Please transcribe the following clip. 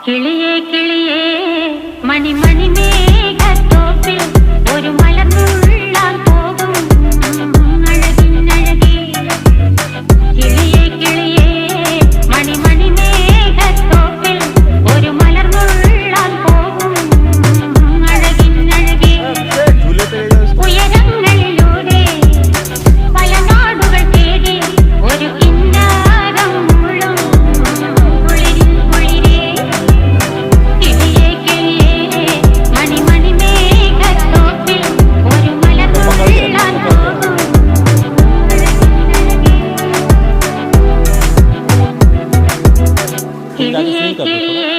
കിളിയേ കിളിയേ മണിമണി മേഘത്തോപ്പിൽ ഒരു മലർന്നുള്ളാൻ പോകും അഴകിനഴകേ. കിളിയേ കിളിയേ മണിമണി മേഘത്തോപ്പിൽ ഒരു മലർന്നുള്ളാൻ പോകും അഴകിനഴകേ. ഉയരങ്ങളിലൂടെ പല നാടുകൾ തേടി ഒരു കിന്നാരം മുള്ളും കുളിരിൽ കുളിരേ. കിളിയേ കിളിയേ മണിമണി മേഘത്തോപ്പിൽ ഒരു മലർന്നുള്ളാൻ പോകും അഴകിനഴകേ. കിളിയേ കിളിയേ